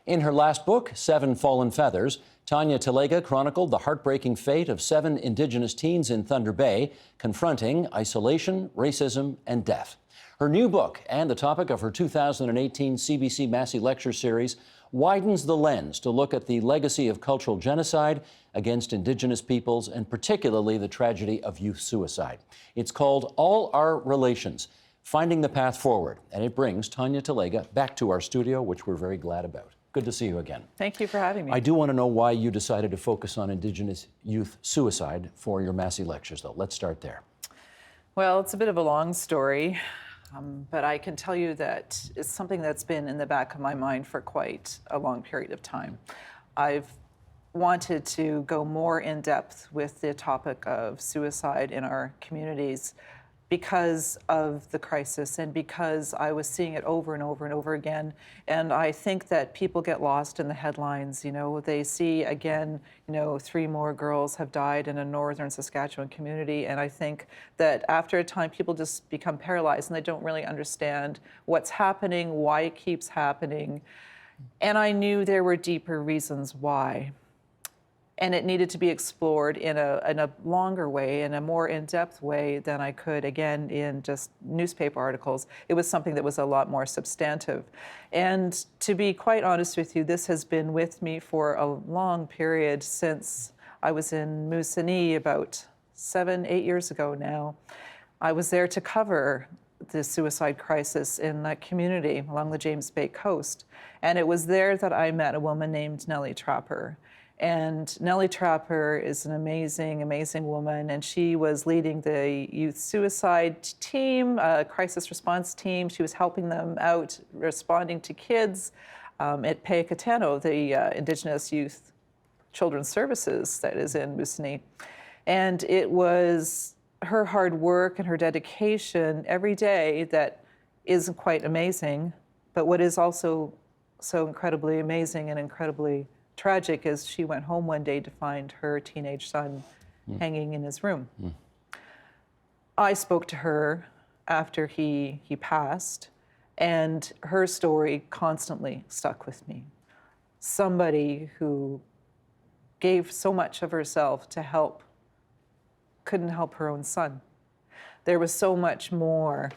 In her last book, Seven Fallen Feathers, Tanya Talaga chronicled the heartbreaking fate of 7 Indigenous teens in Thunder Bay, confronting isolation, racism, and death. Her new book, and the topic of her 2018 CBC Massey Lecture series, widens the lens to look at the legacy of cultural genocide against Indigenous peoples, and particularly the tragedy of youth suicide. It's called All Our Relations, Finding the Path Forward, and it brings Tanya Talaga back to our studio, which we're very glad about. Good to see you again. Thank you for having me. I do want to know why you decided to focus on Indigenous youth suicide for your Massey Lectures, though. Let's start there. Well, it's a bit of a long story, but I can tell you that it's something that's been in the back of my mind for quite a long period of time. I've wanted to go more in depth with the topic of suicide in our communities because of the crisis and because I was seeing it over and over and over again. And I think that people get lost in the headlines. You know, they see again, 3 more girls have died in a northern Saskatchewan community. And I think that after a time, people just become paralyzed and they don't really understand what's happening, why it keeps happening. And I knew there were deeper reasons why. And it needed to be explored in a longer way, in a more in-depth way than I could, again, in just newspaper articles. It was something that was a lot more substantive. And to be quite honest with you, this has been with me for a long period since I was in Moosonee about 7-8 years ago now. I was there to cover the suicide crisis in that community along the James Bay coast. And it was there that I met a woman named Nellie Trapper. And Nellie Trapper is an amazing, amazing woman, and she was leading the youth suicide team, crisis response team. She was helping them out, responding to kids at Peikatano, the Indigenous Youth Children's Services that is in Moosonee. And it was her hard work and her dedication every day that is quite amazing, but what is also so incredibly amazing and incredibly tragic is she went home one day to find her teenage son hanging in his room. I spoke to her after he passed, and her story constantly stuck with me. Somebody who gave so much of herself to help, couldn't help her own son. There was so much more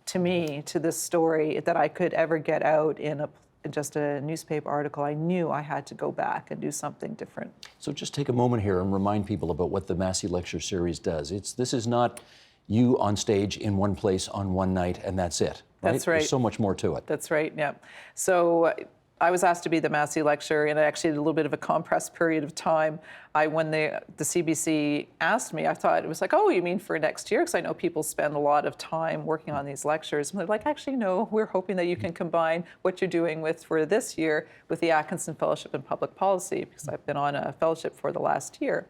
to me, to this story, that I could ever get out in just a newspaper article. I knew I had to go back and do something different. So just take a moment here and remind people about what the Massey Lecture series does. This is not you on stage in one place on one night and that's it, right? That's right. There's so much more to it. That's right, yeah. So I was asked to be the Massey Lecturer, and I actually did a little bit of a compressed period of time. When the CBC asked me, I thought it was like, oh, you mean for next year? Because I know people spend a lot of time working on these lectures. And they're like, actually, no, we're hoping that you can combine what you're doing for this year with the Atkinson Fellowship in Public Policy, because I've been on a fellowship for the last year.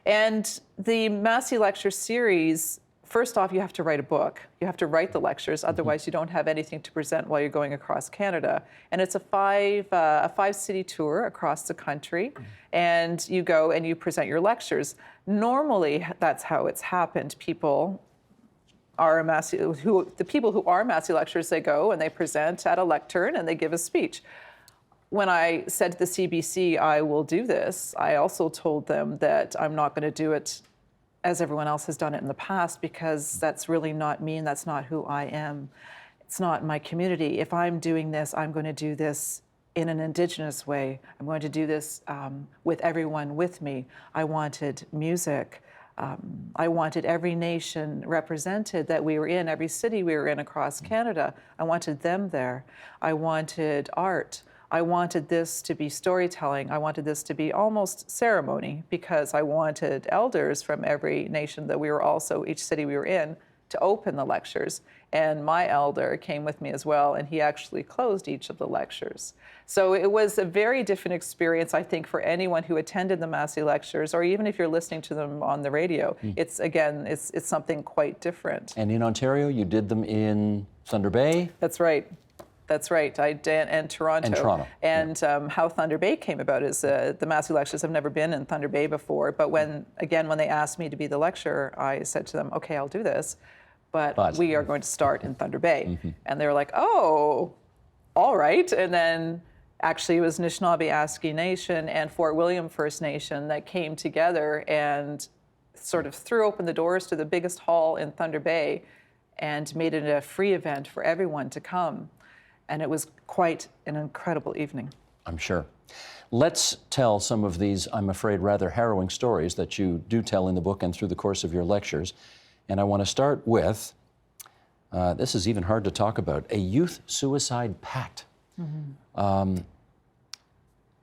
And the Massey Lecture series, first off, you have to write a book. You have to write the lectures, otherwise you don't have anything to present while you're going across Canada. And it's a 5-city tour across the country, and you go and you present your lectures. Normally, that's how it's happened. The people who are Massey lecturers, they go and they present at a lectern and they give a speech. When I said to the CBC, I will do this, I also told them that I'm not going to do it as everyone else has done it in the past, because that's really not me and that's not who I am. It's not my community. If I'm doing this, I'm going to do this in an Indigenous way. I'm going to do this with everyone with me. I wanted music. I wanted every nation represented that we were in, every city we were in across Canada. I wanted them there. I wanted art. I wanted this to be storytelling. I wanted this to be almost ceremony, because I wanted elders from every nation that we were also, each city we were in, to open the lectures. And my elder came with me as well, and he actually closed each of the lectures. So it was a very different experience, I think, for anyone who attended the Massey Lectures, or even if you're listening to them on the radio. It's something quite different. And in Ontario, you did them in Thunder Bay? That's right. That's right, and Toronto. And Toronto. And how Thunder Bay came about is the Massey Lectures have never been in Thunder Bay before, but when they asked me to be the lecturer, I said to them, okay, I'll do this, but we are going to start in Thunder Bay. And they were like, oh, all right. And then Actually, it was Anishinaabe-Aski Nation and Fort William First Nation that came together and sort of threw open the doors to the biggest hall in Thunder Bay and made it a free event for everyone to come. And it was quite an incredible evening. I'm sure. Let's tell some of these, I'm afraid, rather harrowing stories that you do tell in the book and through the course of your lectures. And I want to start with, this is even hard to talk about, a youth suicide pact.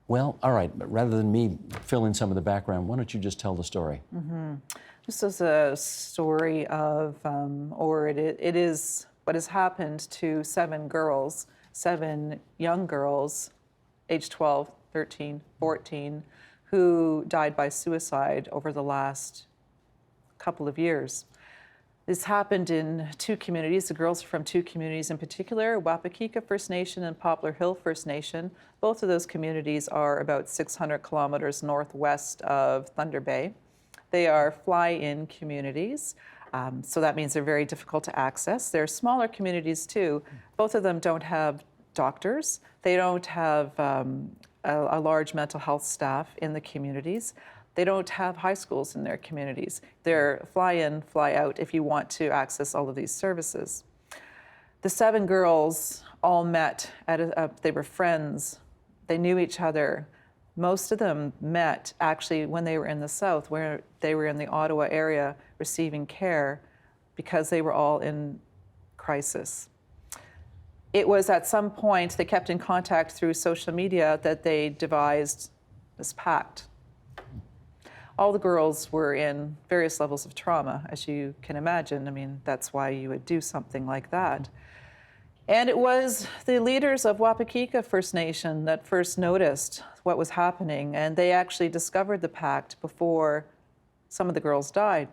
Well, all right, but rather than me fill in some of the background, why don't you just tell the story? This is a story of, it is what has happened to 7 girls, 7 young girls, age 12, 13, 14, who died by suicide over the last couple of years. This happened in 2 communities. The girls are from 2 communities in particular, Wapakika First Nation and Poplar Hill First Nation. Both of those communities are about 600 kilometers northwest of Thunder Bay. They are fly-in communities, so that means they're very difficult to access. They're smaller communities too. Both of them don't have doctors. They don't have a large mental health staff in the communities. They don't have high schools in their communities. They're fly in, fly out if you want to access all of these services. The 7 girls all met they were friends. They knew each other. Most of them met actually when they were in the South, where they were in the Ottawa area receiving care because they were all in crisis. It was at some point they kept in contact through social media that they devised this pact. All the girls were in various levels of trauma, as you can imagine. I mean, that's why you would do something like that. And it was the leaders of Wapakika First Nation that first noticed what was happening, and they actually discovered the pact before some of the girls died.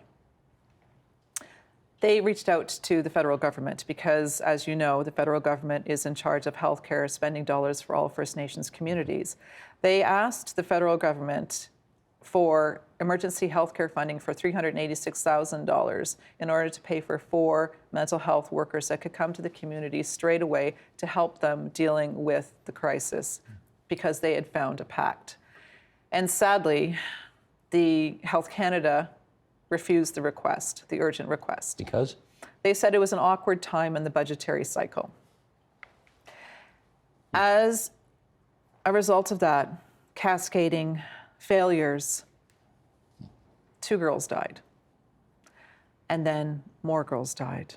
They reached out to the federal government because, as you know, the federal government is in charge of healthcare spending dollars for all First Nations communities. They asked the federal government for emergency healthcare funding for $386,000 in order to pay for 4 mental health workers that could come to the community straight away to help them dealing with the crisis because they had found a pact. And sadly, the Health Canada refused the request, the urgent request. Because? They said it was an awkward time in the budgetary cycle. As a result of that, cascading failures, 2 girls died. And then more girls died.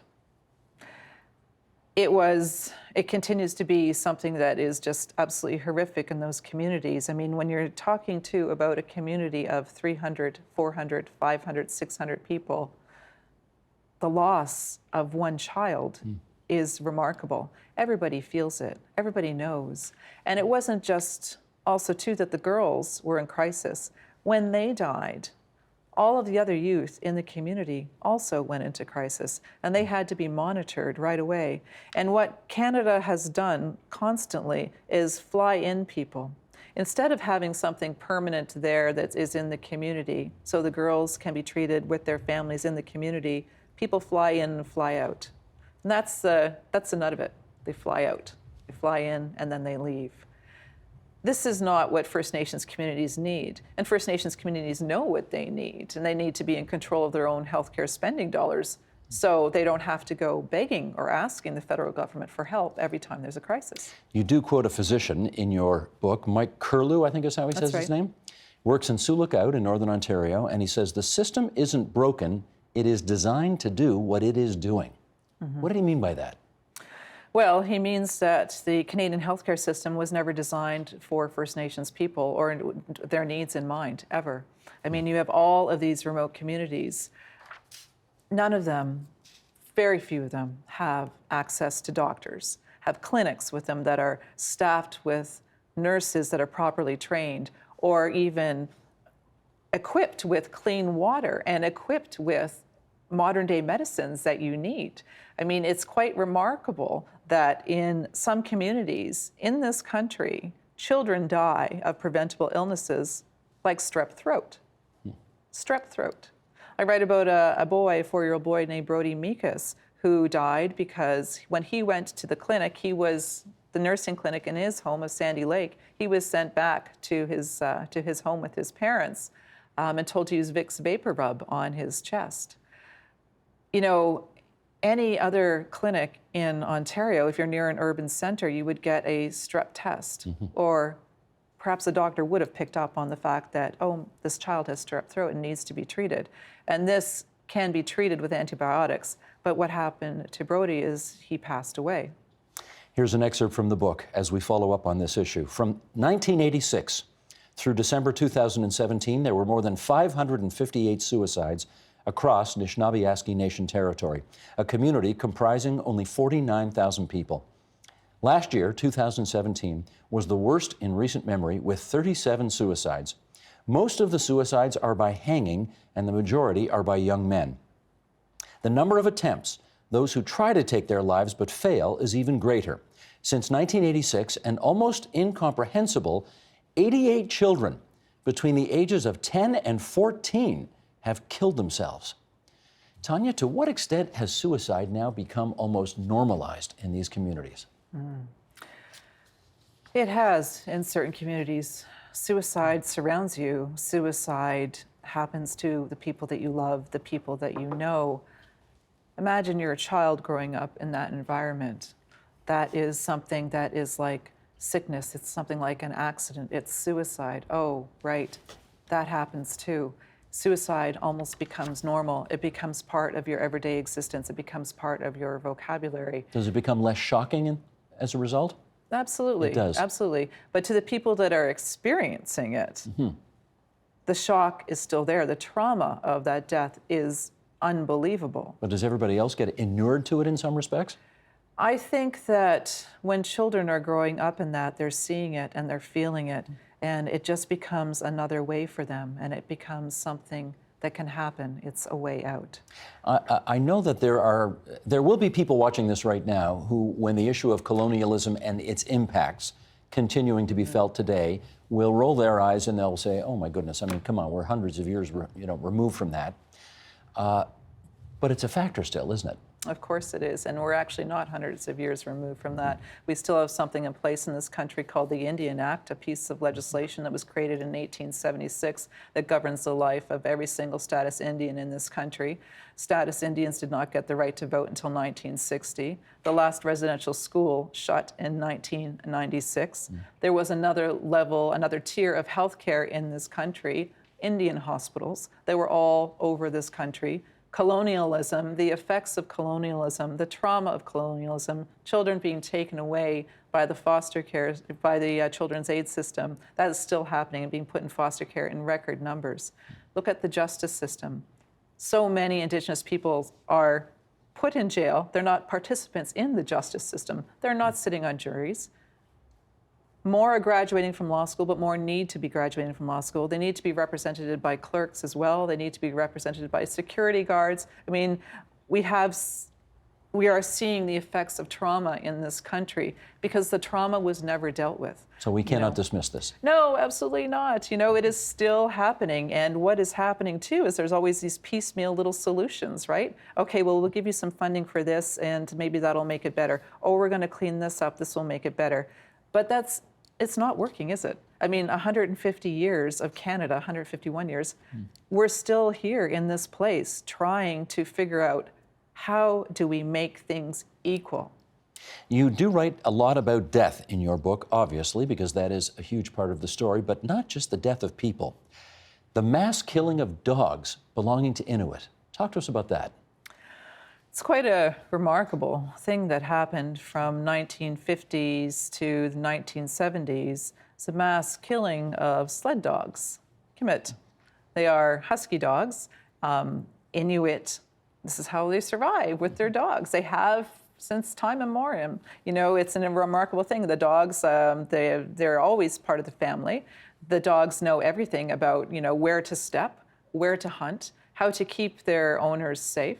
It continues to be something that is just absolutely horrific in those communities. I mean, when you're talking about a community of 300, 400, 500, 600 people, the loss of one child is remarkable. Everybody feels it. Everybody knows. And it wasn't just also, too, that the girls were in crisis. When they died, all of the other youth in the community also went into crisis, and they had to be monitored right away. And what Canada has done constantly is fly in people. Instead of having something permanent there that is in the community, so the girls can be treated with their families in the community, people fly in and fly out. And that's the nut of it. They fly out. They fly in, and then they leave. This is not what First Nations communities need. And First Nations communities know what they need, and they need to be in control of their own healthcare spending dollars so they don't have to go begging or asking the federal government for help every time there's a crisis. You do quote a physician in your book, Mike Curlew, I think is how he says his name, works in Sioux Lookout in Northern Ontario, and he says, the system isn't broken, it is designed to do what it is doing. What did he mean by that? Well, he means that the Canadian healthcare system was never designed for First Nations people or their needs in mind, ever. I mean, you have all of these remote communities. None of them, very few of them, have access to doctors, have clinics with them that are staffed with nurses that are properly trained, or even equipped with clean water and equipped with modern-day medicines that you need. I mean, it's quite remarkable that in some communities in this country, children die of preventable illnesses like strep throat. Strep throat. I write about a 4-year-old boy named Brody Meekus, who died because when he went to the clinic, he was the nursing clinic in his home of Sandy Lake, he was sent back to his home with his parents and told to use Vicks Vapor Rub on his chest. You know, any other clinic in Ontario, if you're near an urban center, you would get a strep test, or perhaps the doctor would have picked up on the fact that, oh, this child has strep throat and needs to be treated. And this can be treated with antibiotics. But what happened to Brody is he passed away. Here's an excerpt from the book as we follow up on this issue. From 1986 through December 2017, there were more than 558 suicides across Anishinaabe Nation territory, a community comprising only 49,000 people. Last year, 2017, was the worst in recent memory with 37 suicides. Most of the suicides are by hanging, and the majority are by young men. The number of attempts, those who try to take their lives but fail, is even greater. Since 1986, an almost incomprehensible 88 children between the ages of 10 and 14 have killed themselves. Tanya, to what extent has suicide now become almost normalized in these communities? It has in certain communities. Suicide surrounds you. Suicide happens to the people that you love, the people that you know. Imagine you're a child growing up in that environment. That is something that is like sickness. It's something like an accident. It's suicide. Oh, right. That happens too. Suicide almost becomes normal. It becomes part of your everyday existence. It becomes part of your vocabulary. Does it become less shocking as a result? Absolutely. It does. Absolutely. But to the people that are experiencing it, the shock is still there. The trauma of that death is unbelievable. But does everybody else get inured to it in some respects? I think that when children are growing up in that, they're seeing it and they're feeling it, and it just becomes another way for them, and it becomes something that can happen. It's a way out. I know that there will be people watching this right now who, when the issue of colonialism and its impacts continuing to be felt today, will roll their eyes and they'll say, "Oh my goodness! I mean, come on, we're hundreds of years, removed from that." But it's a factor still, isn't it? Of course it is, and we're actually not hundreds of years removed from that. We still have something in place in this country called the Indian Act, a piece of legislation that was created in 1876 that governs the life of every single status Indian in this country. Status Indians did not get the right to vote until 1960. The last residential school shut in 1996. There was another level, another tier of healthcare in this country, Indian hospitals. They were all over this country. Colonialism, the effects of colonialism, the trauma of colonialism, children being taken away by the foster care, by the children's aid system, that is still happening and being put in foster care in record numbers. Look at the justice system. So many Indigenous people are put in jail. They're not participants in the justice system. They're not sitting on juries. More are graduating from law school, but more need to be graduating from law school. They need to be represented by clerks as well. They need to be represented by security guards. I mean, we are seeing the effects of trauma in this country because the trauma was never dealt with. So we cannot dismiss this. No, absolutely not. It is still happening. And what is happening too is there's always these piecemeal little solutions, right? Okay, well, we'll give you some funding for this and maybe that'll make it better. Oh, we're going to clean this up. This will make it better. But it's not working, is it? I mean, 150 years of Canada, 151 years, we're still here in this place trying to figure out how do we make things equal. You do write a lot about death in your book, obviously, because that is a huge part of the story, but not just the death of people. The mass killing of dogs belonging to Inuit. Talk to us about that. It's quite a remarkable thing that happened from 1950s to the 1970s. It's a mass killing of sled dogs, Kimit. They are husky dogs. Inuit, this is how they survive with their dogs. They have since time immemorial. It's a remarkable thing. The dogs, they're always part of the family. The dogs know everything about, where to step, where to hunt, how to keep their owners safe.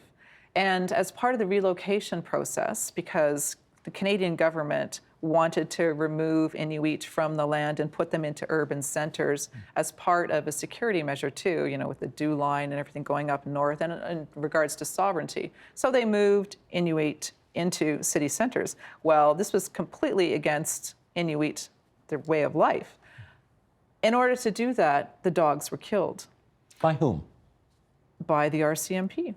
And as part of the relocation process, because the Canadian government wanted to remove Inuit from the land and put them into urban centers as part of a security measure too, with the dew line and everything going up north and in regards to sovereignty. So they moved Inuit into city centers. Well, this was completely against Inuit, their way of life. In order to do that, the dogs were killed. By whom? By the RCMP.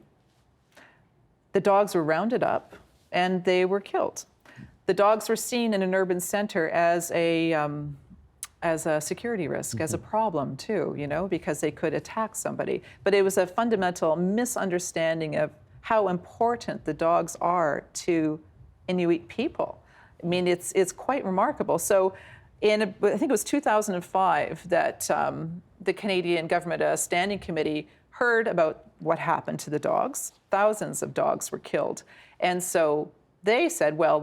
The dogs were rounded up and they were killed. The dogs were seen in an urban center as a security risk, as a problem too, you know, because they could attack somebody. But it was a fundamental misunderstanding of how important the dogs are to Inuit people. I mean, it's quite remarkable. So I think it was 2005 that the Canadian government, a standing committee, heard about what happened to the dogs. Thousands of dogs were killed. And so they said, well,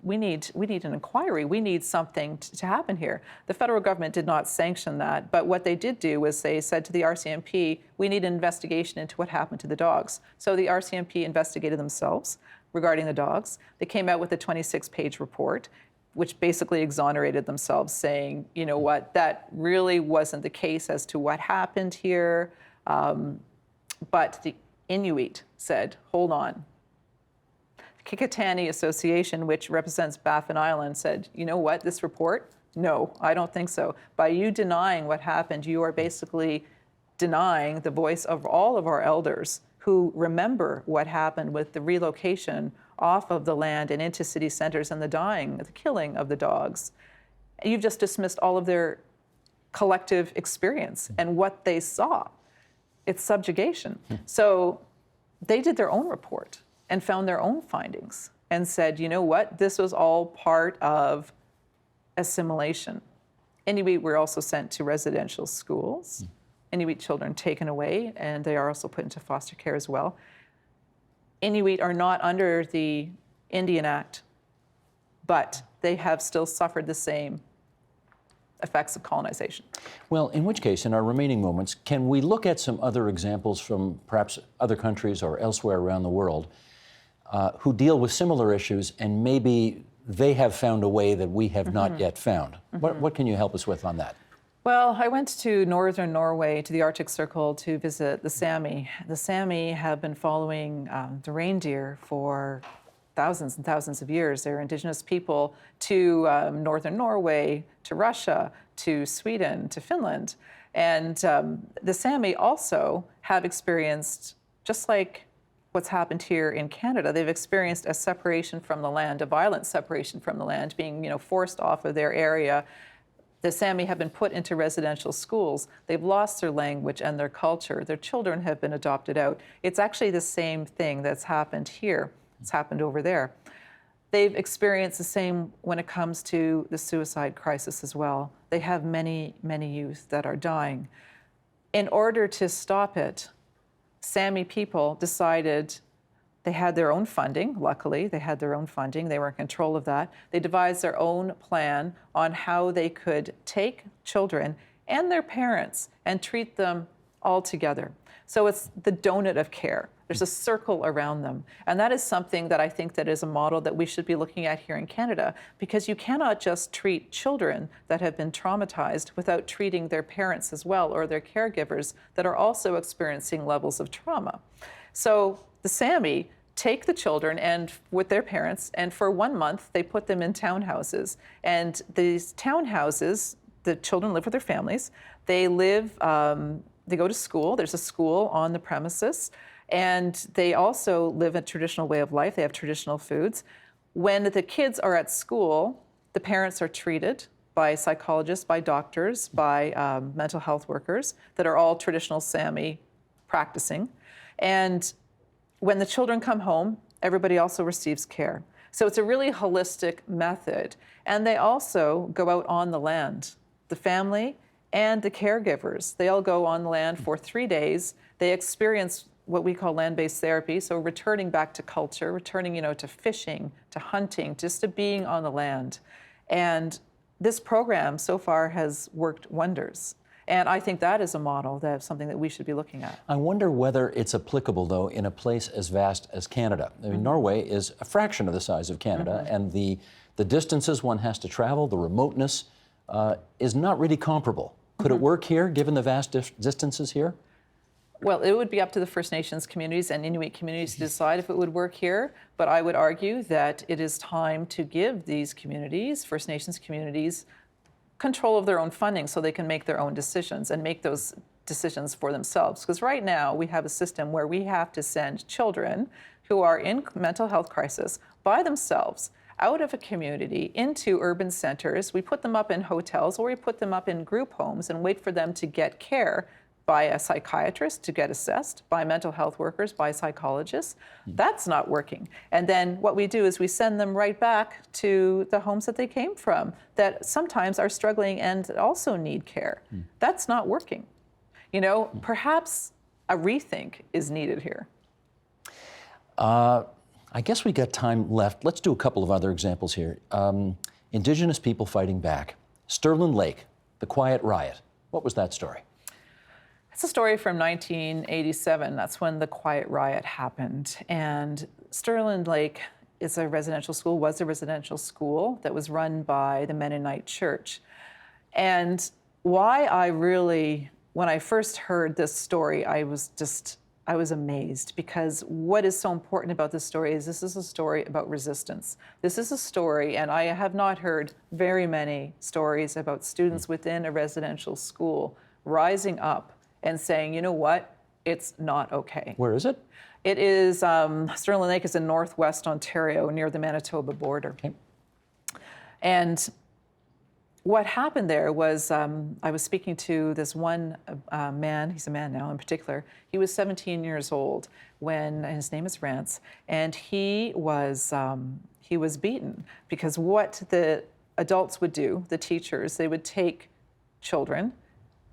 we need an inquiry. We need something to happen here. The federal government did not sanction that, but what they did do was they said to the RCMP, we need an investigation into what happened to the dogs. So the RCMP investigated themselves regarding the dogs. They came out with a 26-page report, which basically exonerated themselves, saying, you know what, that really wasn't the case as to what happened here. But the Inuit said, hold on. The Kikitani Association, which represents Baffin Island, said, you know what, this report? No, I don't think so. By you denying what happened, you are basically denying the voice of all of our elders who remember what happened with the relocation off of the land and into city centers and the killing of the dogs. You've just dismissed all of their collective experience and what they saw. It's subjugation. So they did their own report and found their own findings and said, you know what, this was all part of assimilation. Inuit were also sent to residential schools. Inuit children taken away, and they are also put into foster care as well. Inuit are not under the Indian Act, but they have still suffered the same effects of colonization. Well, in which case, in our remaining moments, can we look at some other examples from perhaps other countries or elsewhere around the world who deal with similar issues, and maybe they have found a way that we have not yet found? What can you help us with on that? Well, I went to northern Norway, to the Arctic Circle, to visit the Sami. The Sami have been following the reindeer for thousands and thousands of years. They're indigenous people to northern Norway, to Russia, to Sweden, to Finland. And the Sami also have experienced, just like what's happened here in Canada, they've experienced a separation from the land, a violent separation from the land, being forced off of their area. The Sami have been put into residential schools. They've lost their language and their culture. Their children have been adopted out. It's actually the same thing that's happened here. It's happened over there. They've experienced the same when it comes to the suicide crisis as well. They have many, many youth that are dying. In order to stop it, Sami people decided they had their own funding. Luckily, they had their own funding. They were in control of that. They devised their own plan on how they could take children and their parents and treat them all together. So it's the donut of care. There's a circle around them. And that is something that I think that is a model that we should be looking at here in Canada, because you cannot just treat children that have been traumatized without treating their parents as well, or their caregivers that are also experiencing levels of trauma. So the Sami take the children and with their parents, and for 1 month they put them in townhouses. And these townhouses, the children live with their families. They live, they go to school. There's a school on the premises. And they also live a traditional way of life. They have traditional foods. When the kids are at school, the parents are treated by psychologists, by doctors, by mental health workers that are all traditional Sami practicing. And when the children come home, everybody also receives care. So it's a really holistic method. And they also go out on the land. The family and the caregivers, they all go on the land for 3 days. They experience what we call land-based therapy, so returning back to culture, returning, to fishing, to hunting, just to being on the land. And this program so far has worked wonders. And I think that is a model, that's something that we should be looking at. I wonder whether it's applicable, though, in a place as vast as Canada. I mean, Norway is a fraction of the size of Canada, and the distances one has to travel, the remoteness, is not really comparable. Could it work here, given the vast distances here? Well, it would be up to the First Nations communities and Inuit communities to decide if it would work here, but I would argue that it is time to give these communities, First Nations communities, control of their own funding so they can make their own decisions and make those decisions for themselves. Because right now we have a system where we have to send children who are in mental health crisis by themselves out of a community into urban centers. We put them up in hotels or we put them up in group homes and wait for them to get care by a psychiatrist to get assessed, by mental health workers, by psychologists. That's not working. And then what we do is we send them right back to the homes that they came from that sometimes are struggling and also need care. That's not working. You know, perhaps a rethink is needed here. I guess we got time left. Let's do a couple of other examples here. Indigenous people fighting back. Stirling Lake, the Quiet Riot. What was that story? It's a story from 1987. That's when the Quiet Riot happened. And Stirling Lake is a residential school, was a residential school that was run by the Mennonite Church. And why when I first heard this story, I was amazed, because what is so important about this story is this is a story about resistance. This is a story, and I have not heard very many stories about students within a residential school rising up and saying, you know what, it's not okay. Where is it? It is, Stirling Lake is in northwest Ontario near the Manitoba border. Okay. And what happened there was I was speaking to this one man, he's a man now in particular. He was 17 years old when, and his name is Rance, and he was beaten because what the adults would do, the teachers, they would take children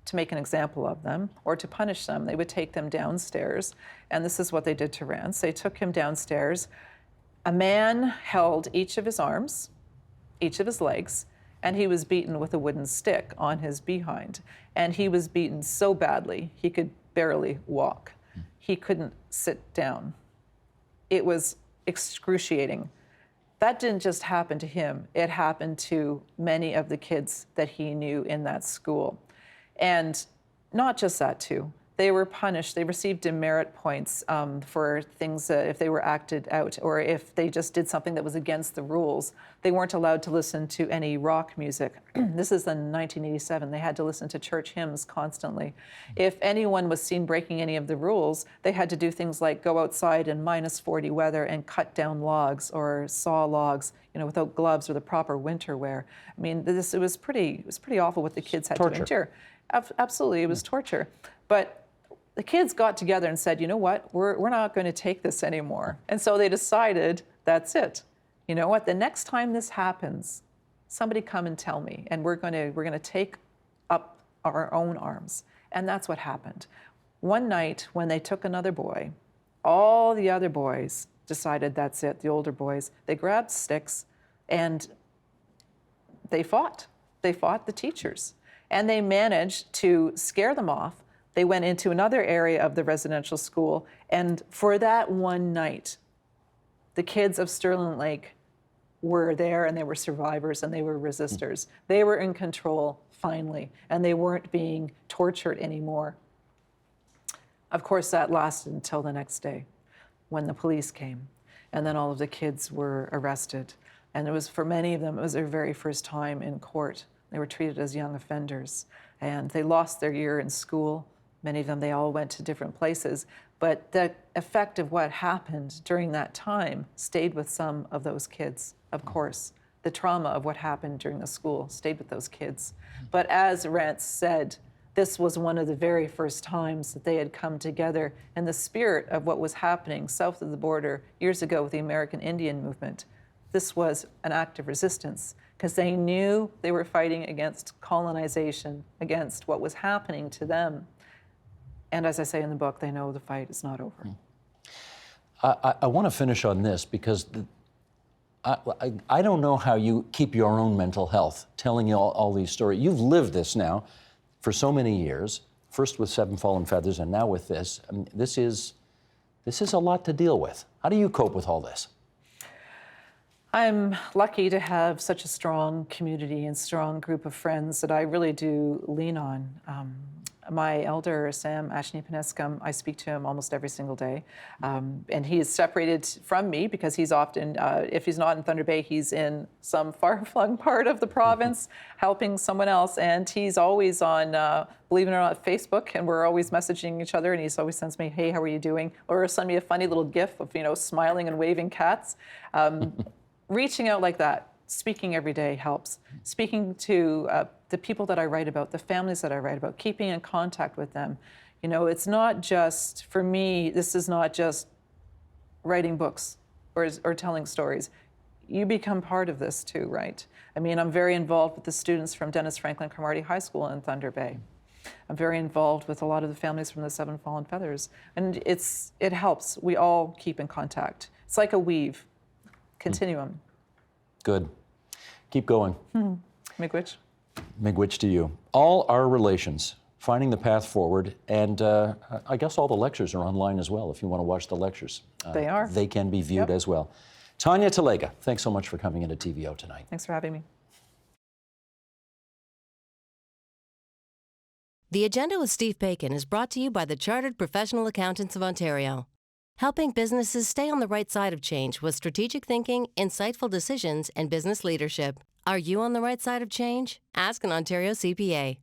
to make an example of them or to punish them. They would take them downstairs, and this is what they did to Rance. They took him downstairs. A man held each of his arms, each of his legs, and he was beaten with a wooden stick on his behind. And he was beaten so badly, he could barely walk. He couldn't sit down. It was excruciating. That didn't just happen to him. It happened to many of the kids that he knew in that school. And not just that too. They were punished. They received demerit points for things if they were acted out or if they just did something that was against the rules. They weren't allowed to listen to any rock music. This is in 1987. They had to listen to church hymns constantly. If anyone was seen breaking any of the rules, they had to do things like go outside in -40 weather and cut down logs or saw logs, without gloves or the proper winter wear. I mean, it was pretty awful what the kids had to endure. Absolutely, it was torture. But the kids got together and said, you know what, we're not going to take this anymore. And so they decided, that's it. You know what, the next time this happens, somebody come and tell me, and we're going to take up our own arms. And that's what happened. One night when they took another boy, all the other boys decided that's it, the older boys. They grabbed sticks and they fought. They fought the teachers. And they managed to scare them off. They went into another area of the residential school, and for that one night, the kids of Stirling Lake were there, and they were survivors, and they were resistors. They were in control, finally, and they weren't being tortured anymore. Of course, that lasted until the next day, when the police came, and then all of the kids were arrested. And it was, for many of them, it was their very first time in court. They were treated as young offenders, and they lost their year in school. Many of them, they all went to different places. But the effect of what happened during that time stayed with some of those kids, of course. The trauma of what happened during the school stayed with those kids. But as Rance said, this was one of the very first times that they had come together in the spirit of what was happening south of the border years ago with the American Indian movement. This was an act of resistance because they knew they were fighting against colonization, against what was happening to them. And as I say in the book, they know the fight is not over. I want to finish on this because I don't know how you keep your own mental health, telling you all these stories. You've lived this now for so many years, first with Seven Fallen Feathers and now with this. I mean, this is a lot to deal with. How do you cope with all this? I'm lucky to have such a strong community and strong group of friends that I really do lean on. My elder, Sam Ashni-Penescum, I speak to him almost every single day. And he is separated from me because he's often, if he's not in Thunder Bay, he's in some far-flung part of the province helping someone else. And he's always on, believe it or not, Facebook, and we're always messaging each other. And he always sends me, hey, how are you doing? Or send me a funny little gif of, smiling and waving cats. Reaching out like that, speaking every day helps. Speaking to the people that I write about, the families that I write about, keeping in contact with them. It's not just, for me, this is not just writing books or telling stories. You become part of this too, right? I mean, I'm very involved with the students from Dennis Franklin Cromartie High School in Thunder Bay. I'm very involved with a lot of the families from the Seven Fallen Feathers. And it helps. We all keep in contact. It's like a weave, continuum. Good. Keep going. Miigwech. Miigwech to you. All our relations, finding the path forward, and I guess all the lectures are online as well if you want to watch the lectures. They are. They can be viewed as well. Tanya Talaga, thanks so much for coming into TVO tonight. Thanks for having me. The Agenda with Steve Bacon is brought to you by the Chartered Professional Accountants of Ontario, helping businesses stay on the right side of change with strategic thinking, insightful decisions, and business leadership. Are you on the right side of change? Ask an Ontario CPA.